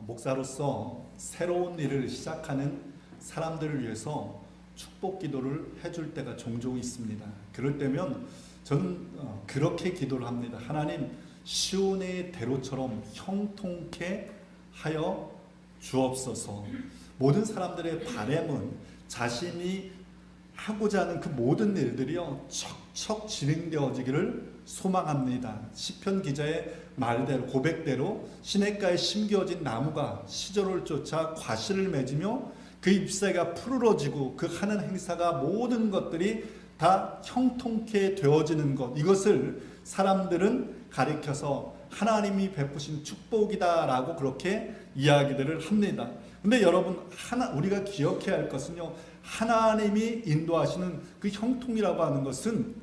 목사로서 새로운 일을 시작하는 사람들을 위해서 축복 기도를 해줄 때가 종종 있습니다. 그럴 때면 저는 그렇게 기도를 합니다. 하나님, 시온의 대로처럼 형통케 하여 주옵소서. 모든 사람들의 바람은 자신이 하고자 하는 그 모든 일들이요 척척 진행되어지기를 소망합니다. 시편 기자의 말대로, 고백대로 시냇가에 심겨진 나무가 시절을 쫓아 과실을 맺으며 그 잎사귀가 푸르러지고 그 하는 행사가 모든 것들이 다 형통케 되어지는 것, 이것을 사람들은 가리켜서 하나님이 베푸신 축복이다라고 그렇게 이야기들을 합니다. 근데 여러분, 우리가 기억해야 할 것은요, 하나님이 인도하시는 그 형통이라고 하는 것은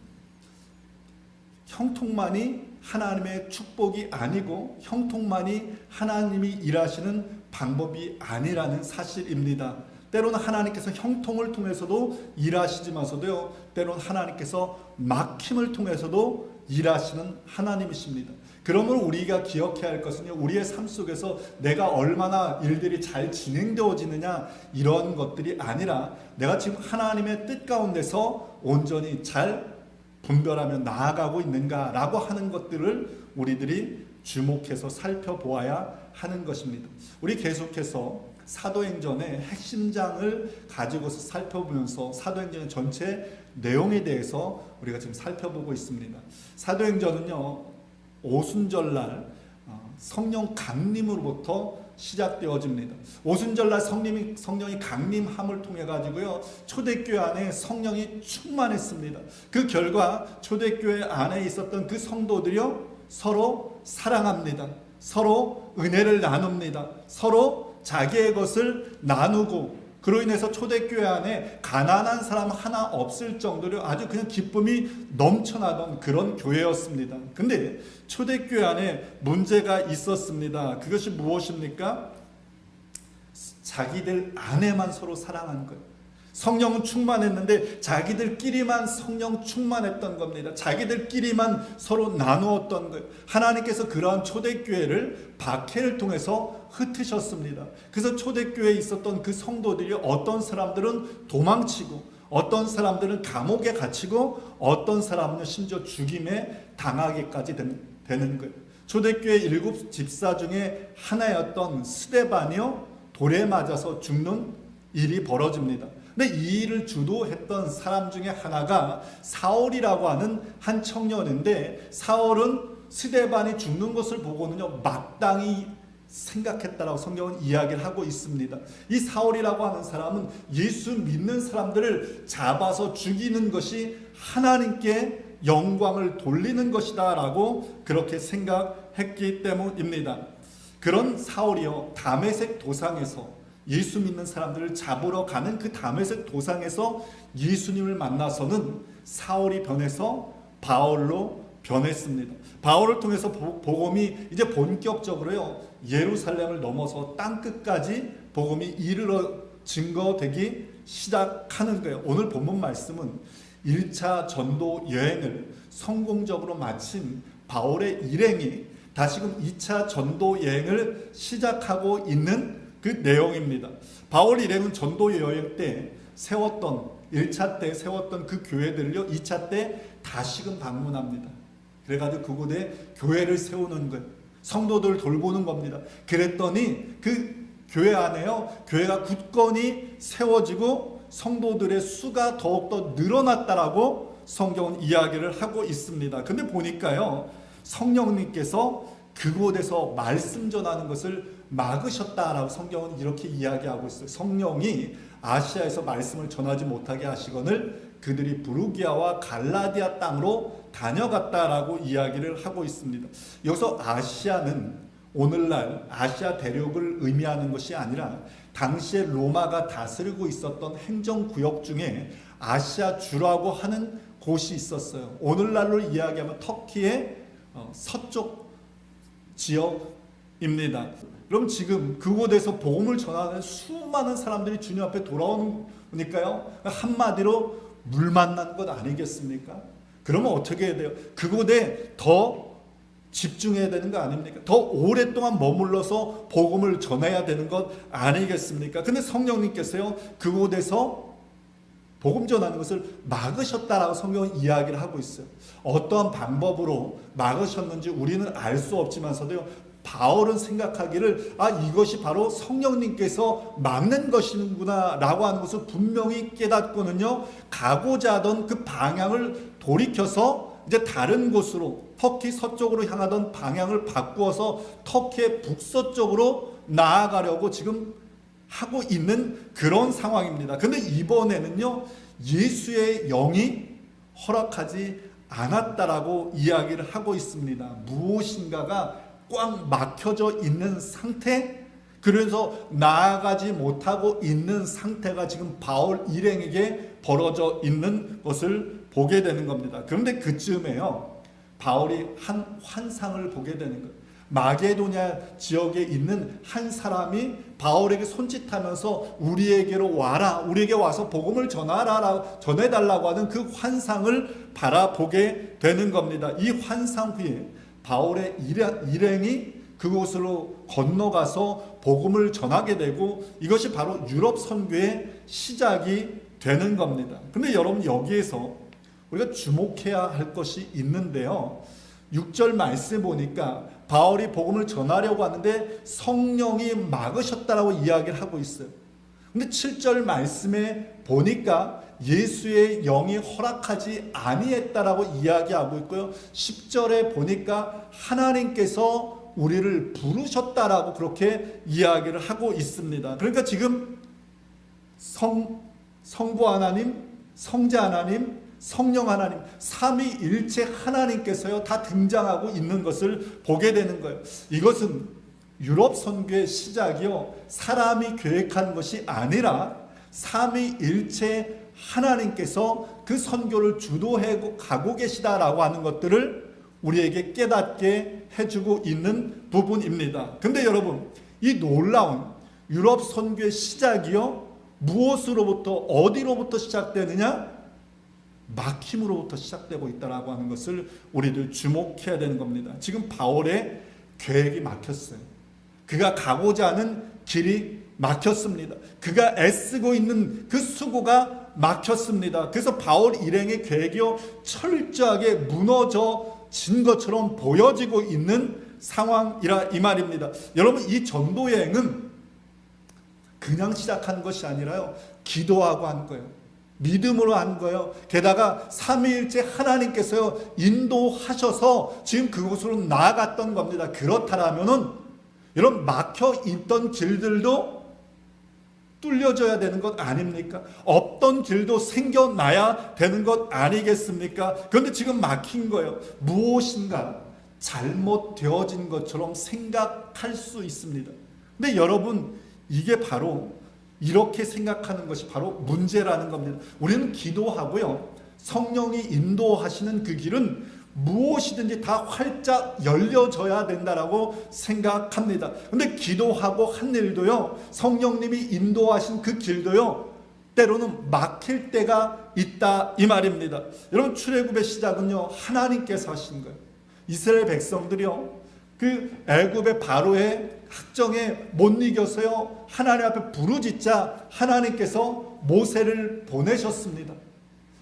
형통만이 하나님의 축복이 아니고 형통만이 하나님이 일하시는 방법이 아니라는 사실입니다. 때로는 하나님께서 형통을 통해서도 일하시지만서도요, 때로는 하나님께서 막힘을 통해서도 일하시는 하나님이십니다. 그러므로 우리가 기억해야 할 것은요, 우리의 삶 속에서 내가 얼마나 일들이 잘 진행되어지느냐 이런 것들이 아니라 내가 지금 하나님의 뜻 가운데서 온전히 잘 분별하며 나아가고 있는가라고 하는 것들을 우리들이 주목해서 살펴보아야 하는 것입니다. 우리 계속해서 사도행전의 핵심장을 가지고서 살펴보면서 사도행전의 전체 내용에 대해서 우리가 지금 살펴보고 있습니다. 사도행전은요, 오순절날 성령 강림으로부터 시작되어집니다. 오순절날 성령이 강림함을 통해 가지고요, 초대교회 안에 성령이 충만했습니다. 그 결과 초대교회 안에 있었던 그 성도들이요 서로 사랑합니다. 서로 은혜를 나눕니다. 서로 자기의 것을 나누고, 그로 인해서 초대교회 안에 가난한 사람 하나 없을 정도로 아주 그냥 기쁨이 넘쳐나던 그런 교회였습니다. 근데 초대교회 안에 문제가 있었습니다. 그것이 무엇입니까? 자기들 안에만 서로 사랑하는 거예요. 성령은 충만했는데 자기들끼리만 성령 충만했던 겁니다. 자기들끼리만 서로 나누었던 거예요. 하나님께서 그러한 초대교회를 박해를 통해서 흩으셨습니다. 그래서 초대교회에 있었던 그 성도들이 어떤 사람들은 도망치고, 어떤 사람들은 감옥에 갇히고, 어떤 사람은 심지어 죽임에 당하기까지 되는 거예요. 초대교회 7 집사 중에 하나였던 스데반이요, 돌에 맞아서 죽는 일이 벌어집니다. 근데 이 일을 주도했던 사람 중에 하나가 사울이라고 하는 한 청년인데, 사울은 스데반이 죽는 것을 보고는요 마땅히 생각했다라고 성경은 이야기를 하고 있습니다. 이 사울이라고 하는 사람은 예수 믿는 사람들을 잡아서 죽이는 것이 하나님께 영광을 돌리는 것이다 라고 그렇게 생각했기 때문입니다. 그런 사울이요, 다메섹 도상에서 예수 믿는 사람들을 잡으러 가는 그 다메섹 도상에서 예수님을 만나서는 사울이 변해서 바울로 변했습니다. 바울을 통해서 복음이 이제 본격적으로요 예루살렘을 넘어서 땅끝까지 복음이 이르러 증거되기 시작하는 거예요. 오늘 본문 말씀은 1차 전도 여행을 성공적으로 마친 바울의 일행이 다시금 2차 전도 여행을 시작하고 있는 그 내용입니다. 바울 일행은 전도 여행 때 세웠던 1차 때 세웠던 그 교회들을요 2차 때 다시금 방문합니다. 그래가지고 그곳에 교회를 세우는 거예요. 성도들 돌보는 겁니다. 그랬더니 그 교회 안에요 교회가 굳건히 세워지고 성도들의 수가 더욱더 늘어났다라고 성경은 이야기를 하고 있습니다. 근데 보니까요 성령님께서 그곳에서 말씀 전하는 것을 막으셨다라고 성경은 이렇게 이야기하고 있어요. 성령이 아시아에서 말씀을 전하지 못하게 하시거늘 그들이 부르기아와 갈라디아 땅으로 다녀갔다라고 이야기를 하고 있습니다. 여기서 아시아는 오늘날 아시아 대륙을 의미하는 것이 아니라 당시에 로마가 다스리고 있었던 행정구역 중에 아시아 주라고 하는 곳이 있었어요. 오늘날로 이야기하면 터키의 서쪽 지역입니다. 그럼 지금 그곳에서 복음을 전하는 수많은 사람들이 주님 앞에 돌아오니까요 한마디로 물 만난 것 아니겠습니까? 그러면 어떻게 해야 돼요? 그곳에 더 집중해야 되는 거 아닙니까? 더 오랫동안 머물러서 복음을 전해야 되는 것 아니겠습니까? 근데 성령님께서요, 그곳에서 복음 전하는 것을 막으셨다라고 성경은 이야기를 하고 있어요. 어떠한 방법으로 막으셨는지 우리는 알 수 없지만서도요, 바울은 생각하기를 이것이 바로 성령님께서 막는 것이구나 라고 하는 것을 분명히 깨닫고는요, 가고자 하던 그 방향을 돌이켜서 이제 다른 곳으로, 터키 서쪽으로 향하던 방향을 바꾸어서 터키의 북서쪽으로 나아가려고 지금 하고 있는 그런 상황입니다. 근데 이번에는요, 예수의 영이 허락하지 않았다라고 이야기를 하고 있습니다. 무엇인가가 꽉 막혀져 있는 상태, 그래서 나아가지 못하고 있는 상태가 지금 바울 일행에게 벌어져 있는 것을 보게 되는 겁니다. 그런데 그쯤에요, 바울이 한 환상을 보게 되는 거예요. 마게도냐 지역에 있는 한 사람이 바울에게 손짓하면서 우리에게로 와라, 우리에게 와서 복음을 전해달라고 하는 그 환상을 바라보게 되는 겁니다. 이 환상 후에 바울의 일행이 그곳으로 건너가서 복음을 전하게 되고, 이것이 바로 유럽 선교의 시작이 되는 겁니다. 근데 여러분, 여기에서 우리가 주목해야 할 것이 있는데요, 6절 말씀 보니까 바울이 복음을 전하려고 하는데 성령이 막으셨다라고 이야기를 하고 있어요. 근데 7절 말씀에 보니까 예수의 영이 허락하지 아니했다라고 이야기하고 있고요, 10절에 보니까 하나님께서 우리를 부르셨다라고 그렇게 이야기를 하고 있습니다. 그러니까 지금 성부 하나님, 성자 하나님, 성령 하나님, 삼위일체 하나님께서요 다 등장하고 있는 것을 보게 되는 거예요. 이것은 유럽 선교의 시작이요, 사람이 계획한 것이 아니라 삼위일체 하나님께서 그 선교를 주도해 가고 계시다라고 하는 것들을 우리에게 깨닫게 해주고 있는 부분입니다. 근데 여러분, 이 놀라운 유럽 선교의 시작이요, 무엇으로부터, 어디로부터 시작되느냐? 막힘으로부터 시작되고 있다라고 하는 것을 우리들 주목해야 되는 겁니다. 지금 바울의 계획이 막혔어요. 그가 가고자 하는 길이 막혔습니다. 그가 애쓰고 있는 그 수고가 막혔습니다. 그래서 바울 일행의 계획이요, 철저하게 무너져진 것처럼 보여지고 있는 상황이라 이 말입니다. 여러분, 이 전도 여행은 그냥 시작한 것이 아니라요, 기도하고 한 거예요. 믿음으로 한 거예요. 게다가 삼위일체 하나님께서요 인도하셔서 지금 그곳으로 나아갔던 겁니다. 그렇다면은 이런 막혀 있던 길들도 뚫려져야 되는 것 아닙니까? 없던 길도 생겨나야 되는 것 아니겠습니까? 그런데 지금 막힌 거예요. 무엇인가 잘못되어진 것처럼 생각할 수 있습니다. 근데 여러분, 이게 바로 이렇게 생각하는 것이 바로 문제라는 겁니다. 우리는 기도하고요, 성령이 인도하시는 그 길은 무엇이든지 다 활짝 열려져야 된다라고 생각합니다. 근데 기도하고 한 일도요, 성령님이 인도하신 그 길도요, 때로는 막힐 때가 있다 이 말입니다. 여러분, 출애굽의 시작은요, 하나님께서 하신 거예요. 이스라엘 백성들이요, 그 애굽의 바로의 학정에 못 이겨서요, 하나님 앞에 부르짖자 하나님께서 모세를 보내셨습니다.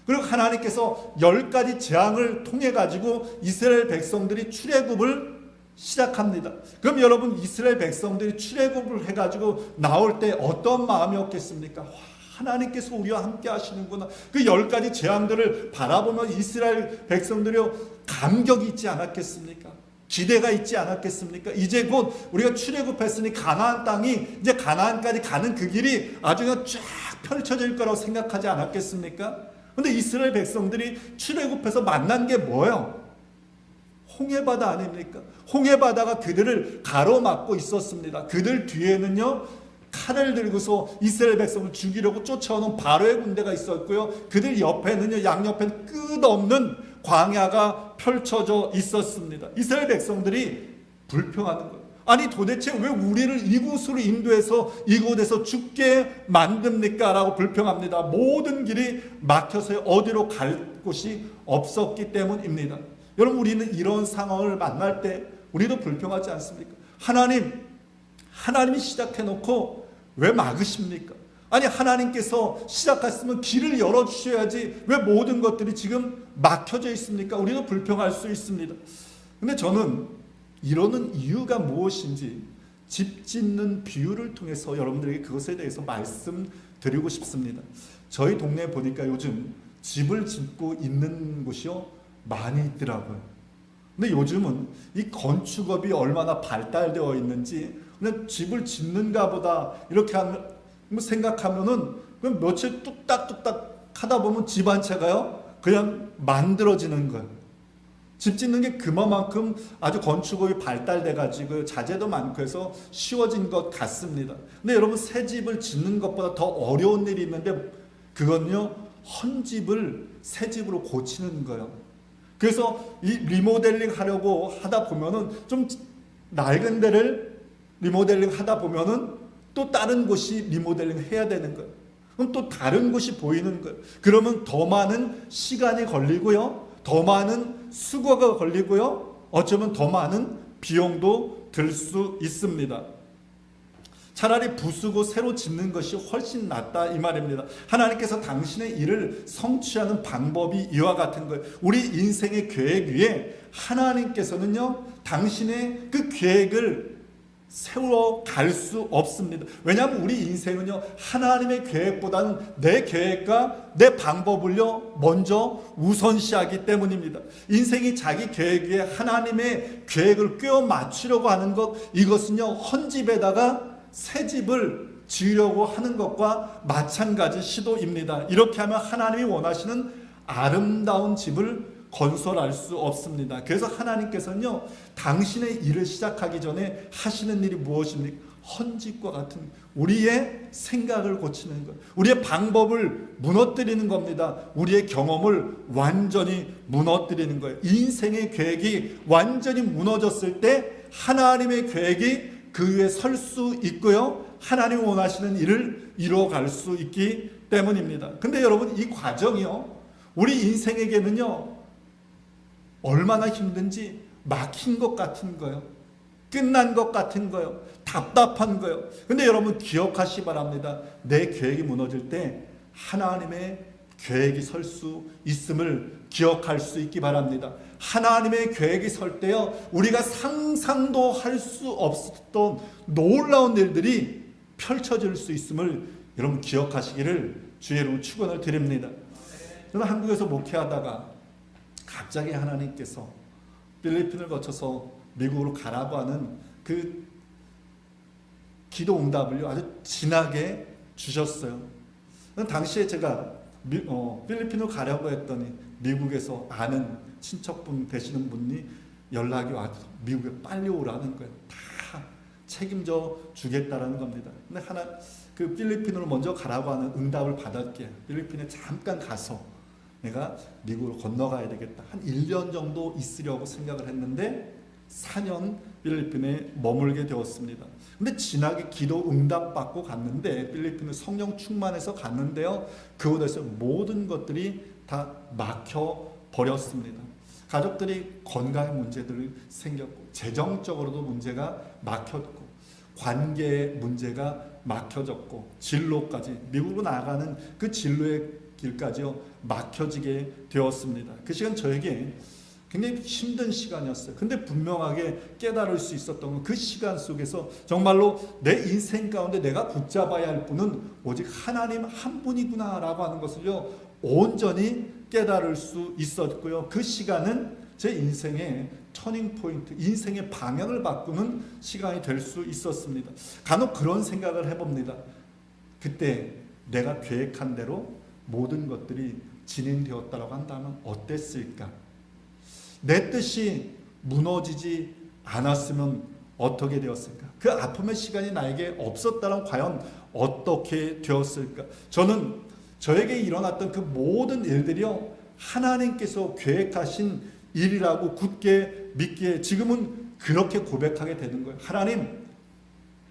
그리고 하나님께서 10가지 재앙을 통해 가지고 이스라엘 백성들이 출애굽을 시작합니다. 그럼 여러분, 이스라엘 백성들이 출애굽을 해 가지고 나올 때 어떤 마음이었겠습니까? 하나님께서 우리와 함께 하시는구나. 그 10가지 재앙들을 바라보면 이스라엘 백성들이요, 감격이 있지 않았겠습니까? 기대가 있지 않았겠습니까? 이제 곧 우리가 출애굽했으니 가나안 땅이, 이제 가나안까지 가는 그 길이 아주 그냥 쫙 펼쳐질 거라고 생각하지 않았겠습니까? 근데 이스라엘 백성들이 출애굽해서 만난 게 뭐예요? 홍해바다 아닙니까? 홍해바다가 그들을 가로막고 있었습니다. 그들 뒤에는요, 칼을 들고서 이스라엘 백성을 죽이려고 쫓아오는 바로의 군대가 있었고요, 그들 옆에는요, 양옆에는 끝없는 광야가 펼쳐져 있었습니다. 이스라엘 백성들이 불평하는 거예요. 아니, 도대체 왜 우리를 이곳으로 인도해서 이곳에서 죽게 만듭니까? 라고 불평합니다. 모든 길이 막혀서 어디로 갈 곳이 없었기 때문입니다. 여러분, 우리는 이런 상황을 만날 때 우리도 불평하지 않습니까? 하나님이 시작해놓고 왜 막으십니까? 아니, 하나님께서 시작했으면 길을 열어주셔야지 왜 모든 것들이 지금 막혀져 있습니까? 우리도 불평할 수 있습니다. 근데 저는 이러는 이유가 무엇인지 집 짓는 비유를 통해서 여러분들에게 그것에 대해서 말씀드리고 싶습니다. 저희 동네에 보니까 요즘 집을 짓고 있는 곳이요, 많이 있더라고요. 근데 요즘은 이 건축업이 얼마나 발달되어 있는지 그냥 집을 짓는가 보다 이렇게 생각하면은 그냥 며칠 뚝딱뚝딱 하다 보면 집 한 채가요 그냥 만들어지는 거예요. 집 짓는 게 그만큼 아주 건축업이 발달돼 가지고 자재도 많고 해서 쉬워진 것 같습니다. 근데 여러분, 새 집을 짓는 것보다 더 어려운 일이 있는데 그건요, 헌 집을 새 집으로 고치는 거예요. 그래서 이 리모델링 하려고 하다 보면은 좀 낡은 데를 리모델링 하다 보면은 또 다른 곳이 리모델링 해야 되는 거예요. 그럼 또 다른 곳이 보이는 거예요. 그러면 더 많은 시간이 걸리고요, 더 많은 수고가 걸리고요, 어쩌면 더 많은 비용도 들 수 있습니다. 차라리 부수고 새로 짓는 것이 훨씬 낫다, 이 말입니다. 하나님께서 당신의 일을 성취하는 방법이 이와 같은 거예요. 우리 인생의 계획 위에 하나님께서는요, 당신의 그 계획을 세워 갈 수 없습니다. 왜냐하면 우리 인생은요, 하나님의 계획보다는 내 계획과 내 방법을요 먼저 우선시하기 때문입니다. 인생이 자기 계획 위에 하나님의 계획을 꿰어 맞추려고 하는 것, 이것은요, 헌 집에다가 새 집을 지으려고 하는 것과 마찬가지 시도입니다. 이렇게 하면 하나님이 원하시는 아름다운 집을 건설할 수 없습니다. 그래서 하나님께서는요, 당신의 일을 시작하기 전에 하시는 일이 무엇입니까? 헌집과 같은 우리의 생각을 고치는 것, 우리의 방법을 무너뜨리는 겁니다. 우리의 경험을 완전히 무너뜨리는 거예요. 인생의 계획이 완전히 무너졌을 때 하나님의 계획이 그 위에 설 수 있고요, 하나님이 원하시는 일을 이루어갈 수 있기 때문입니다. 근데 여러분, 이 과정이요, 우리 인생에게는요 얼마나 힘든지 막힌 것 같은 거예요. 끝난 것 같은 거예요. 답답한 거예요. 근데 여러분, 기억하시 바랍니다. 내 계획이 무너질 때 하나님의 계획이 설 수 있음을 기억할 수 있기 바랍니다. 하나님의 계획이 설 때요, 우리가 상상도 할 수 없었던 놀라운 일들이 펼쳐질 수 있음을 여러분 기억하시기를 주의 이름으로 축원을 드립니다. 저는 한국에서 목회하다가 갑자기 하나님께서 필리핀을 거쳐서 미국으로 가라고 하는 그 기도 응답을요 아주 진하게 주셨어요. 당시에 제가 필리핀으로 가려고 했더니 미국에서 아는 친척분 되시는 분이 연락이 와서 미국에 빨리 오라는 거예요. 다 책임져 주겠다라는 겁니다. 근데 그 필리핀으로 먼저 가라고 하는 응답을 받았기에 필리핀에 잠깐 가서 내가 미국으로 건너가야 되겠다, 한 1년 정도 있으려고 생각을 했는데 4년 필리핀에 머물게 되었습니다. 근데 진하게 기도 응답받고 갔는데 필리핀을 성령 충만해서 갔는데요, 그곳에서 모든 것들이 다 막혀 버렸습니다. 가족들이 건강의 문제들이 생겼고, 재정적으로도 문제가 막혔고, 관계의 문제가 막혀졌고, 진로까지, 미국으로 나아가는 그 진로의 길까지요 막혀지게 되었습니다. 그 시간 저에게 굉장히 힘든 시간이었어요. 근데 분명하게 깨달을 수 있었던 건 그 시간 속에서 정말로 내 인생 가운데 내가 붙잡아야 할 분은 오직 하나님 한 분이구나 라고 하는 것을요 온전히 깨달을 수 있었고요. 그 시간은 제 인생의 터닝 포인트, 인생의 방향을 바꾸는 시간이 될 수 있었습니다. 간혹 그런 생각을 해봅니다. 그때 내가 계획한 대로 모든 것들이 진행되었다고 한다면 어땠을까? 내 뜻이 무너지지 않았으면 어떻게 되었을까? 그 아픔의 시간이 나에게 없었다면 과연 어떻게 되었을까? 저는 저에게 일어났던 그 모든 일들이요 하나님께서 계획하신 일이라고 굳게 믿기에 지금은 그렇게 고백하게 되는 거예요. 하나님,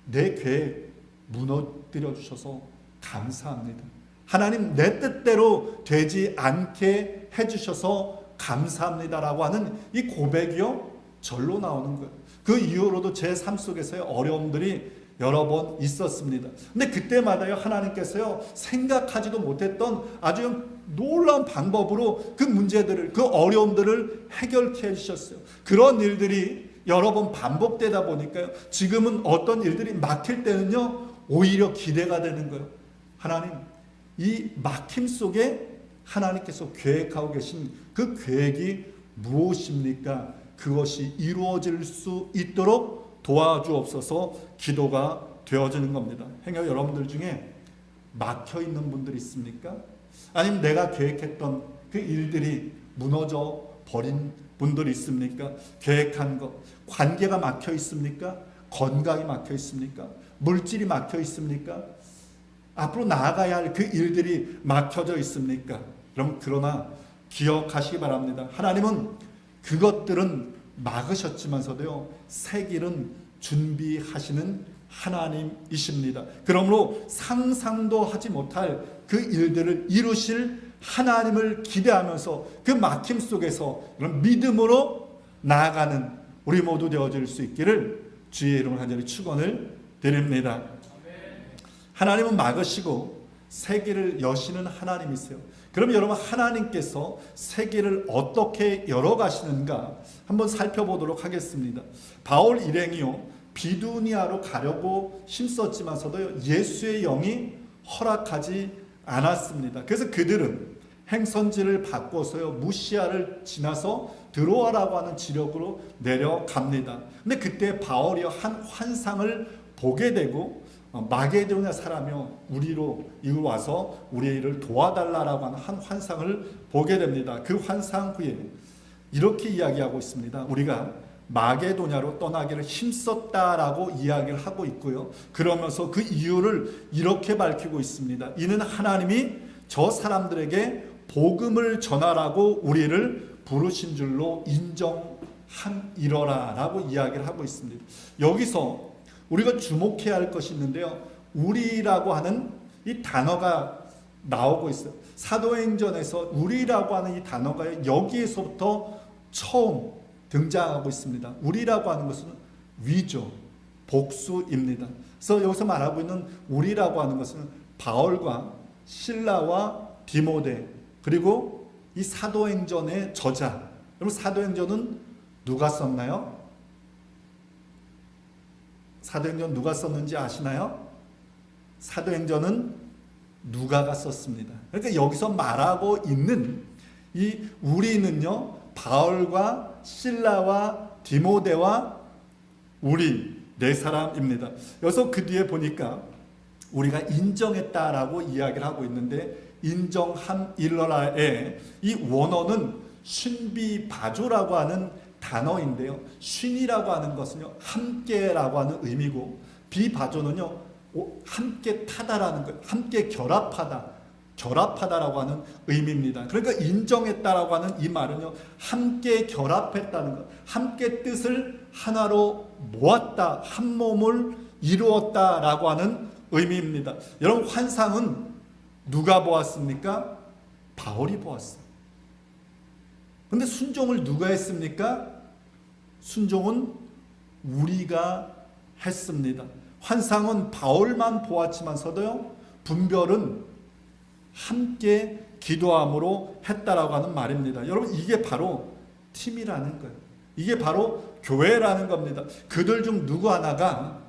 내 계획 무너뜨려 주셔서 감사합니다. 하나님, 내 뜻대로 되지 않게 해주셔서 감사합니다라고 하는 이 고백이요 절로 나오는 거예요. 그 이후로도 제 삶 속에서의 어려움들이 여러 번 있었습니다. 근데 그때마다요 하나님께서요 생각하지도 못했던 아주 놀라운 방법으로 그 문제들을, 그 어려움들을 해결케 해주셨어요. 그런 일들이 여러 번 반복되다 보니까요 지금은 어떤 일들이 막힐 때는요 오히려 기대가 되는 거예요. 하나님, 이 막힘 속에 하나님께서 계획하고 계신 그 계획이 무엇입니까? 그것이 이루어질 수 있도록 도와주옵소서 기도가 되어지는 겁니다. 행여 여러분들 중에 막혀있는 분들이 있습니까? 아니면 내가 계획했던 그 일들이 무너져 버린 분들이 있습니까? 계획한 것, 관계가 막혀 있습니까? 건강이 막혀 있습니까? 물질이 막혀 있습니까? 앞으로 나아가야 할 그 일들이 막혀져 있습니까? 그러나 기억하시기 바랍니다. 하나님은 그것들은 막으셨지만서도요 새 길은 준비하시는 하나님이십니다. 그러므로 상상도 하지 못할 그 일들을 이루실 하나님을 기대하면서 그 막힘 속에서 이런 믿음으로 나아가는 우리 모두 되어질 수 있기를 주의 이름으로 간절히 축원을 드립니다. 하나님은 막으시고 새 길을 여시는 하나님이세요. 그럼 여러분, 하나님께서 새 길을 어떻게 열어가시는가 한번 살펴보도록 하겠습니다. 바울 일행이요 비두니아로 가려고 힘썼지만서도 예수의 영이 허락하지 않았습니다. 그래서 그들은 행선지를 바꿔서요 무시아를 지나서 드로아라고 하는 지역으로 내려갑니다. 근데 그때 바울이 한 환상을 보게 되고 마게도냐 사람이요 우리로 이리로 와서 우리의 일을 도와달라라고 하는 한 환상을 보게 됩니다. 그 환상 후에 이렇게 이야기하고 있습니다. 우리가 마게도냐로 떠나기를 힘썼다라고 이야기를 하고 있고요. 그러면서 그 이유를 이렇게 밝히고 있습니다. 이는 하나님이 저 사람들에게 복음을 전하라고 우리를 부르신 줄로 인정함이러라 라고 이야기를 하고 있습니다. 여기서 우리가 주목해야 할 것이 있는데요. 우리라고 하는 이 단어가 나오고 있어요. 사도행전에서 우리라고 하는 이 단어가 여기에서부터 처음 등장하고 있습니다. 우리라고 하는 것은 위죠. 복수입니다. 그래서 여기서 말하고 있는 우리라고 하는 것은 바울과 실라와 디모데 그리고 이 사도행전의 저자. 여러분, 사도행전은 누가 썼나요? 사도행전 누가 썼는지 아시나요? 사도행전은 누가가 썼습니다. 그러니까 여기서 말하고 있는 이 우리는요 바울과 실라와 디모데와 우리 네 사람입니다. 여기서 그 뒤에 보니까 우리가 인정했다라고 이야기를 하고 있는데 인정함일러라의 이 원어는 신비바조라고 하는 단어인데요. 신이라고 하는 것은요 함께라고 하는 의미고 비바조는요 함께 타다라는 것, 함께 결합하다라고 하는 의미입니다. 그러니까 인정했다라고 하는 이 말은요 함께 결합했다는 것, 함께 뜻을 하나로 모았다, 한 몸을 이루었다라고 하는 의미입니다. 여러분, 환상은 누가 보았습니까? 바울이 보았어요. 근데 순종을 누가 했습니까? 순종은 우리가 했습니다. 환상은 바울만 보았지만서도요 분별은 함께 기도함으로 했다라고 하는 말입니다. 여러분, 이게 바로 팀이라는 거예요. 이게 바로 교회라는 겁니다. 그들 중 누구 하나가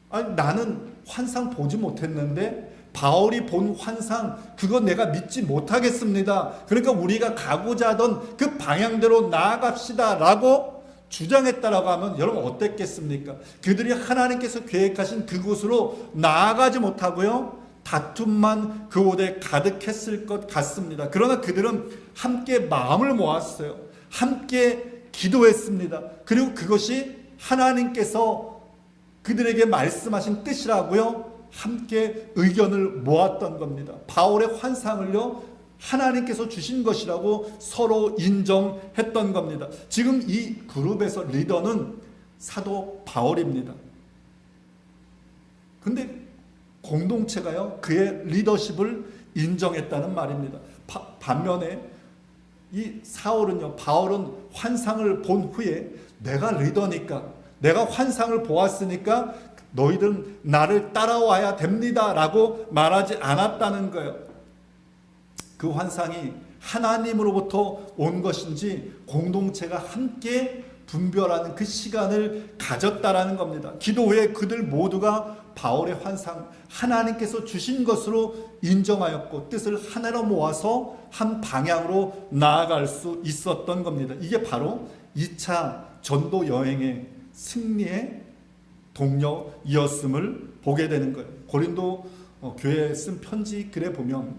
아니, 나는 환상 보지 못했는데 바울이 본 환상 그거 내가 믿지 못하겠습니다. 그러니까 우리가 가고자 하던 그 방향대로 나아갑시다 라고 주장했다라고 하면 여러분 어땠겠습니까? 그들이 하나님께서 계획하신 그곳으로 나아가지 못하고요 다툼만 그 곳에 가득했을 것 같습니다. 그러나 그들은 함께 마음을 모았어요. 함께 기도했습니다. 그리고 그것이 하나님께서 그들에게 말씀하신 뜻이라고요 함께 의견을 모았던 겁니다. 바울의 환상을요 하나님께서 주신 것이라고 서로 인정했던 겁니다. 지금 이 그룹에서 리더는 사도 바울입니다. 근데 공동체가요 그의 리더십을 인정했다는 말입니다. 반면에 이 사울은요, 바울은 환상을 본 후에 내가 리더니까, 내가 환상을 보았으니까 너희들은 나를 따라와야 됩니다 라고 말하지 않았다는 거예요. 그 환상이 하나님으로부터 온 것인지 공동체가 함께 분별하는 그 시간을 가졌다라는 겁니다. 기도 후에 그들 모두가 바울의 환상, 하나님께서 주신 것으로 인정하였고 뜻을 하나로 모아서 한 방향으로 나아갈 수 있었던 겁니다. 이게 바로 2차 전도 여행의 승리의 동력이었음을 보게 되는 거예요. 고린도 교회에 쓴 편지 글에 보면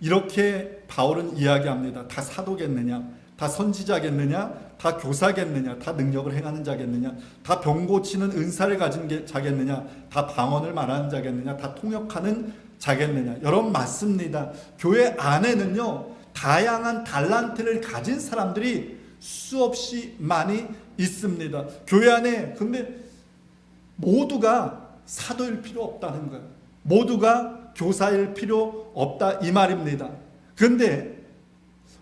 이렇게 바울은 이야기합니다. 다 사도겠느냐? 다 선지자겠느냐? 다 교사겠느냐? 다 능력을 행하는 자겠느냐? 다 병 고치는 은사를 가진 자겠느냐? 다 방언을 말하는 자겠느냐? 다 통역하는 자겠느냐? 여러분 맞습니다. 교회 안에는요, 다양한 달란트를 가진 사람들이 수없이 많이 있습니다. 교회 안에 근데 모두가 사도일 필요 없다는 거예요. 모두가 교사일 필요 없다 이 말입니다. 그런데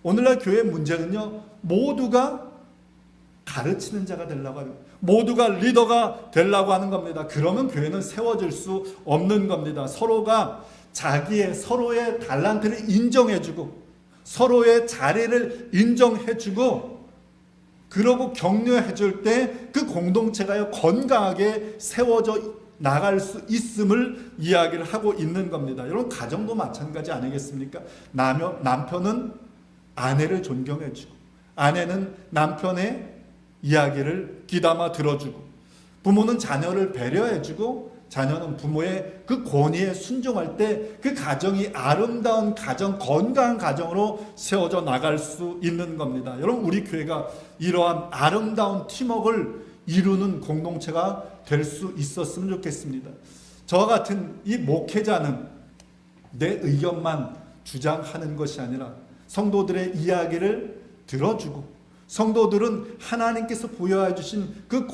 오늘날 교회의 문제는요, 모두가 가르치는 자가 되려고 하는, 모두가 리더가 되려고 하는 겁니다. 그러면 교회는 세워질 수 없는 겁니다. 서로가 서로의 달란트를 인정해주고 서로의 자리를 인정해주고 그러고 격려해줄 때 그 공동체가 건강하게 세워져 나갈 수 있음을 이야기를 하고 있는 겁니다. 여러분 가정도 마찬가지 아니겠습니까? 남편은 아내를 존경해주고 아내는 남편의 이야기를 귀담아 들어주고 부모는 자녀를 배려해주고 자녀는 부모의 그 권위에 순종할 때 그 가정이 아름다운 가정, 건강한 가정으로 세워져 나갈 수 있는 겁니다. 여러분 우리 교회가 이러한 아름다운 팀워크를 이루는 공동체가 될 수 있었으면 좋겠습니다. 저와 같은 이 목회자는 내 의견만 주장하는 것이 아니라 성도들의 이야기를 들어주고 성도들은 하나님께서 부여해 주신 그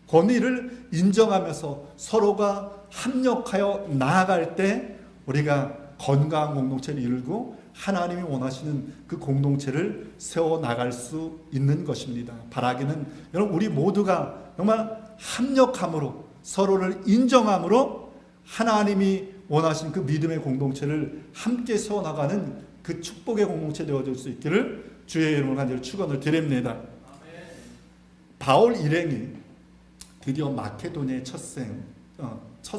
권위를 인정하면서 서로가 합력하여 나아갈 때 우리가 건강한 공동체를 이루고 하나님이 원하시는 그 공동체를 세워나갈 수 있는 것입니다. 바라기는 여러분 우리 모두가 정말 합력함으로 서로를 인정함으로 하나님이 원하신 그 믿음의 공동체를 함께 세워나가는 그 축복의 공동체 되어줄 수 있기를 주의 이름으로 간절히 축원을 드립니다. 바울 일행이 드디어 마케도니아의 첫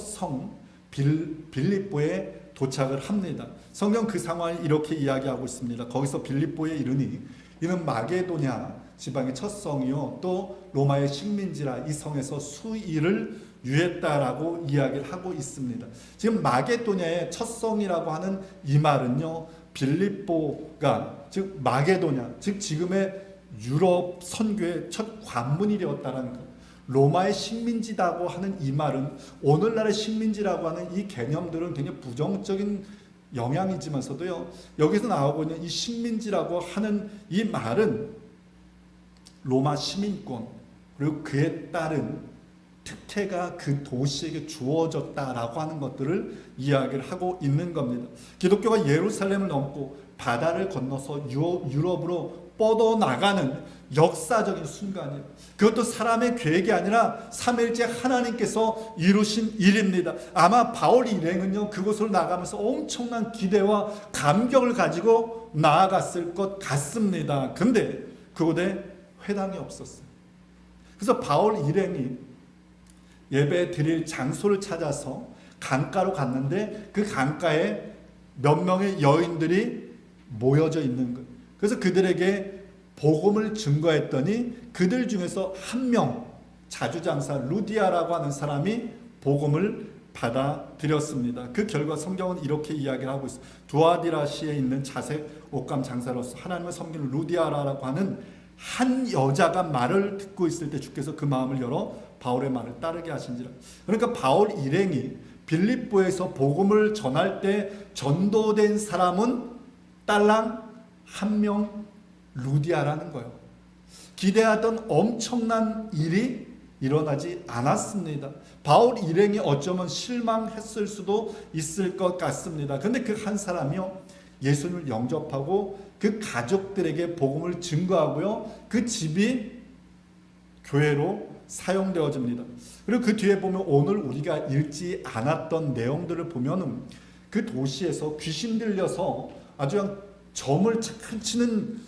성 빌립보에 도착을 합니다. 성경 그 상황을 이렇게 이야기하고 있습니다. 거기서 빌립보에 이르니 이는 마게도냐 지방의 첫 성이요 또 로마의 식민지라 이 성에서 수일을 유했다라고 이야기를 하고 있습니다. 지금 마게도냐의 첫 성이라고 하는 이 말은요 빌립보가 즉 마게도냐 즉 지금의 유럽 선교의 첫 관문이 되었다는 것. 로마의 식민지라고 하는 이 말은 오늘날의 식민지라고 하는 이 개념들은 굉장히 부정적인 영향이지만서도요 여기서 나오고 있는 이 식민지라고 하는 이 말은 로마 시민권 그리고 그에 따른 특혜가 그 도시에게 주어졌다라고 하는 것들을 이야기를 하고 있는 겁니다. 기독교가 예루살렘을 넘고 바다를 건너서 유럽으로 뻗어나가는 역사적인 순간이에요. 그것도 사람의 계획이 아니라 삼위일체 하나님께서 이루신 일입니다. 아마 바울 일행은요 그곳으로 나가면서 엄청난 기대와 감격을 가지고 나아갔을 것 같습니다. 근데 그곳에 회당이 없었어요. 그래서 바울 일행이 예배 드릴 장소를 찾아서 강가로 갔는데 그 강가에 몇 명의 여인들이 모여져 있는 거예요. 그래서 그들에게 복음을 증거했더니 그들 중에서 한 명 자주장사 루디아라고 하는 사람이 복음을 받아들였습니다. 그 결과 성경은 이렇게 이야기를 하고 있어요. 두아디라시에 있는 자색 옷감 장사로서 하나님을 섬기는 루디아라고 하는 한 여자가 말을 듣고 있을 때 주께서 그 마음을 열어 바울의 말을 따르게 하신지라. 그러니까 바울 일행이 빌립보에서 복음을 전할 때 전도된 사람은 딸랑 한 명 루디아라는 거예요. 기대하던 엄청난 일이 일어나지 않았습니다. 바울 일행이 어쩌면 실망했을 수도 있을 것 같습니다. 근데 그 한 사람이요 예수님을 영접하고 그 가족들에게 복음을 증거하고요. 그 집이 교회로 사용되어집니다. 그리고 그 뒤에 보면 오늘 우리가 읽지 않았던 내용들을 보면은 그 도시에서 귀신 들려서 아주 그냥 점을 착 치는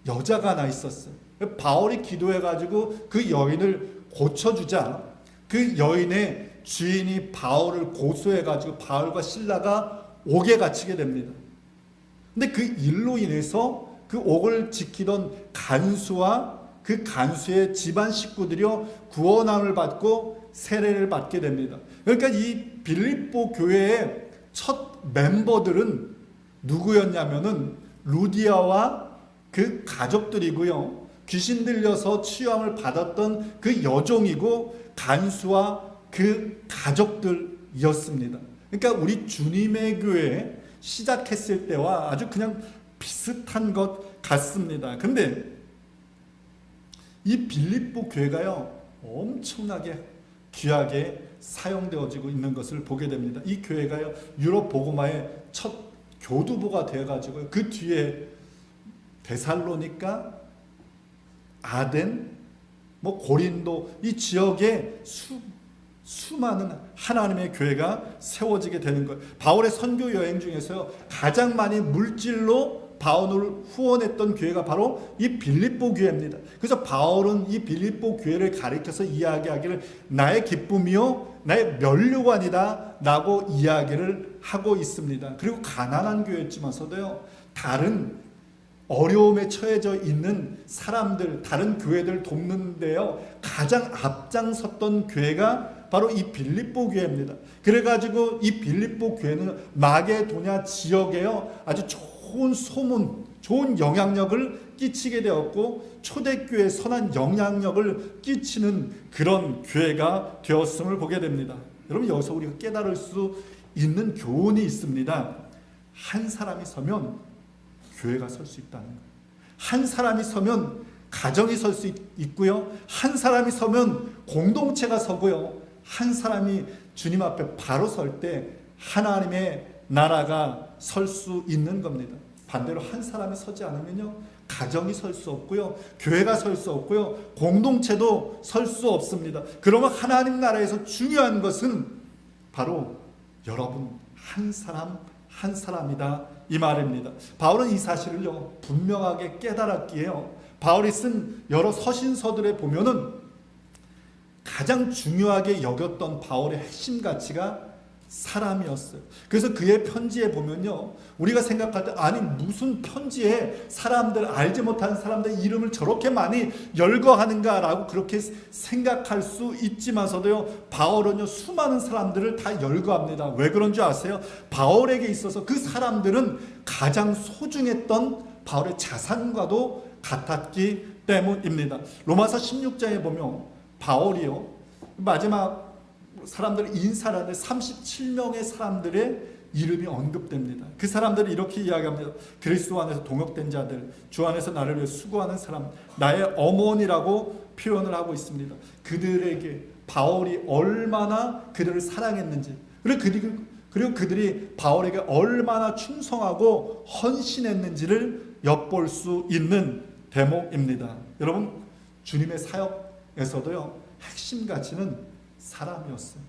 여자가 하나 있었어요. 바울이 기도해가지고 그 여인을 고쳐주자 그 여인의 주인이 바울을 고소해가지고 바울과 실라가 옥에 갇히게 됩니다. 근데 그 일로 인해서 그 옥을 지키던 간수와 그 간수의 집안 식구들이요 구원함을 받고 세례를 받게 됩니다. 그러니까 이 빌립보 교회의 첫 멤버들은 누구였냐면은 루디아와 그 가족들이고요. 귀신 들려서 치유함을 받았던 그 여종이고 간수와 그 가족들이었습니다. 그러니까 우리 주님의 교회 시작했을 때와 아주 그냥 비슷한 것 같습니다. 근데 이 빌립보 교회가요 엄청나게 귀하게 사용되어지고 있는 것을 보게 됩니다. 이 교회가요 유럽 복음화의 첫 교두보가 되어가지고 그 뒤에 데살로니가, 아덴, 고린도 이 지역에 수많은 하나님의 교회가 세워지게 되는 거예요. 바울의 선교 여행 중에서요 가장 많이 물질로 바울을 후원했던 교회가 바로 이 빌립보 교회입니다. 그래서 바울은 이 빌립보 교회를 가리켜서 이야기하기를 나의 기쁨이요 나의 면류관이다 라고 이야기를 하고 있습니다. 그리고 가난한 교회였지만서도요 다른 어려움에 처해져 있는 사람들, 다른 교회들 돕는데요 가장 앞장섰던 교회가 바로 이 빌립보 교회입니다. 그래가지고 이 빌립보 교회는 마게도냐 지역에요 아주 좋은 소문, 좋은 영향력을 끼치게 되었고 초대교회에 선한 영향력을 끼치는 그런 교회가 되었음을 보게 됩니다. 여러분 여기서 우리가 깨달을 수 있는 교훈이 있습니다. 한 사람이 서면 교회가 설 수 있다는 거예요. 한 사람이 서면 가정이 설 수 있고요. 한 사람이 서면 공동체가 서고요. 한 사람이 주님 앞에 바로 설 때 하나님의 나라가 설 수 있는 겁니다. 반대로 한 사람이 서지 않으면요 가정이 설 수 없고요 교회가 설 수 없고요 공동체도 설 수 없습니다. 그러면 하나님 나라에서 중요한 것은 바로 여러분 한 사람 한 사람이다 이 말입니다. 바울은 이 사실을요 분명하게 깨달았기에요 바울이 쓴 여러 서신서들에 보면은 가장 중요하게 여겼던 바울의 핵심 가치가 사람이었어요. 그래서 그의 편지에 보면요 우리가 생각할 때 아니 무슨 편지에 사람들 알지 못하는 사람들 이름을 저렇게 많이 열거하는가 라고 그렇게 생각할 수 있지만서도요 바울은요 수많은 사람들을 다 열거합니다. 왜 그런 줄 아세요? 바울에게 있어서 그 사람들은 가장 소중했던 바울의 자산과도 같았기 때문입니다. 로마서 16장에 보면 바울이요 마지막 사람들 인사를 하는데 37명의 사람들의 이름이 언급됩니다. 그 사람들이 이렇게 이야기합니다. 그리스도 안에서 동역된 자들, 주 안에서 나를 위해 수고하는 사람, 나의 어머니라고 표현을 하고 있습니다. 그들에게 바울이 얼마나 그들을 사랑했는지, 그리고 그들이 바울에게 얼마나 충성하고 헌신했는지를 엿볼 수 있는 대목입니다. 여러분, 주님의 사역에서도요 핵심 가치는 사람이었어요.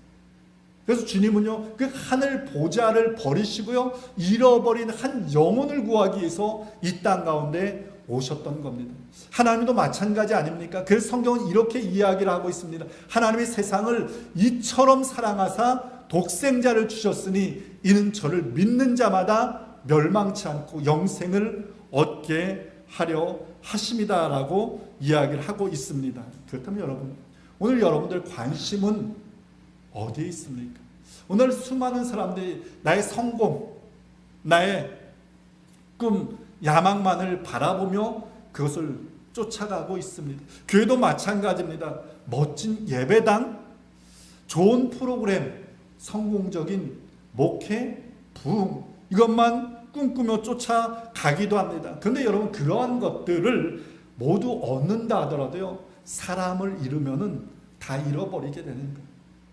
그래서 주님은요 그 하늘 보좌를 버리시고요 잃어버린 한 영혼을 구하기 위해서 이 땅 가운데 오셨던 겁니다. 하나님도 마찬가지 아닙니까? 그래서 성경은 이렇게 이야기를 하고 있습니다. 하나님이 세상을 이처럼 사랑하사 독생자를 주셨으니 이는 저를 믿는 자마다 멸망치 않고 영생을 얻게 하려 하심이다 라고 이야기를 하고 있습니다. 그렇다면 여러분 오늘 여러분들 관심은 어디에 있습니까? 오늘 수많은 사람들이 나의 성공, 나의 꿈, 야망만을 바라보며 그것을 쫓아가고 있습니다. 교회도 마찬가지입니다. 멋진 예배당, 좋은 프로그램, 성공적인 목회, 부흥 이것만 꿈꾸며 쫓아가기도 합니다. 그런데 여러분 그러한 것들을 모두 얻는다 하더라도요 사람을 잃으면은 다 잃어버리게 되는 거예요.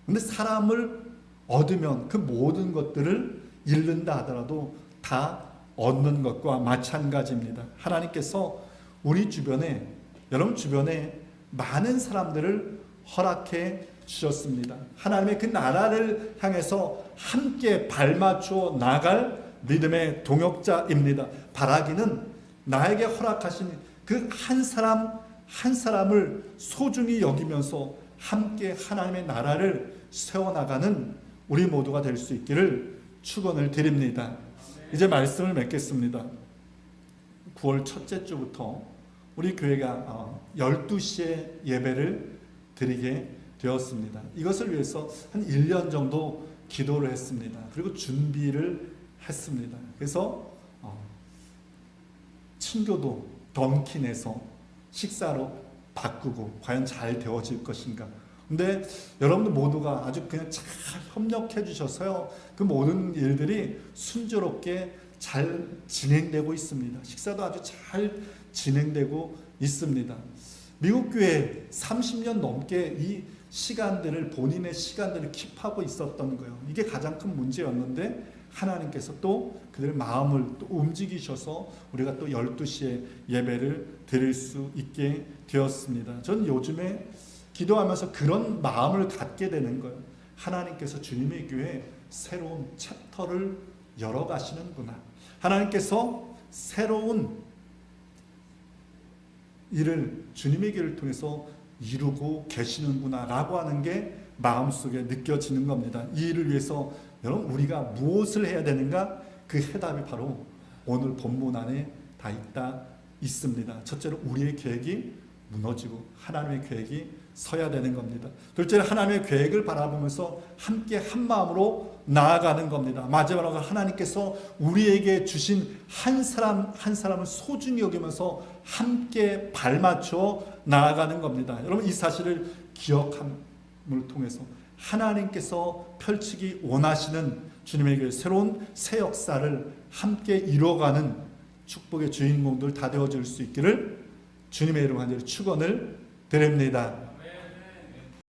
근데 사람을 얻으면 그 모든 것들을 잃는다 하더라도 다 얻는 것과 마찬가지입니다. 하나님께서 우리 주변에, 여러분 주변에 많은 사람들을 허락해 주셨습니다. 하나님의 그 나라를 향해서 함께 발맞추어 나갈 믿음의 동역자입니다. 바라기는 나에게 허락하신 그 한 사람 한 사람을 소중히 여기면서 함께 하나님의 나라를 세워나가는 우리 모두가 될 수 있기를 축원을 드립니다. 이제 말씀을 맺겠습니다. 9월 첫째 주부터 우리 교회가 12시에 예배를 드리게 되었습니다. 이것을 위해서 한 1년 정도 기도를 했습니다. 그리고 준비를 했습니다. 그래서 친교도 던킨에서 식사로 바꾸고 과연 잘 되어질 것인가. 근데 여러분들 모두가 아주 그냥 잘 협력해 주셔서요, 그 모든 일들이 순조롭게 잘 진행되고 있습니다. 식사도 아주 잘 진행되고 있습니다. 미국 교회 30년 넘게 이 시간들을, 본인의 시간들을 킵하고 있었던 거예요. 이게 가장 큰 문제였는데 하나님께서 또 그들의 마음을 또 움직이셔서 우리가 또 12시에 예배를 드릴 수 있게 되었습니다. 전 요즘에 기도하면서 그런 마음을 갖게 되는 거예요. 하나님께서 주님의 교회에 새로운 챕터를 열어가시는구나. 하나님께서 새로운 일을 주님의 교회를 통해서 이루고 계시는구나 라고 하는 게 마음속에 느껴지는 겁니다. 이 일을 위해서 여러분 우리가 무엇을 해야 되는가? 그 해답이 바로 오늘 본문 안에 다 있습니다. 첫째로 우리의 계획이 무너지고 하나님의 계획이 서야 되는 겁니다. 둘째로 하나님의 계획을 바라보면서 함께 한 마음으로 나아가는 겁니다. 마지막으로 하나님께서 우리에게 주신 한 사람 한 사람을 소중히 여기면서 함께 발맞춰 나아가는 겁니다. 여러분 이 사실을 기억함을 통해서 하나님께서 펼치기 원하시는 주님의 교회 새로운 새 역사를 함께 이루어가는 축복의 주인공들 다 되어질 수 있기를 주님의 이름 간절히 축원을 드립니다.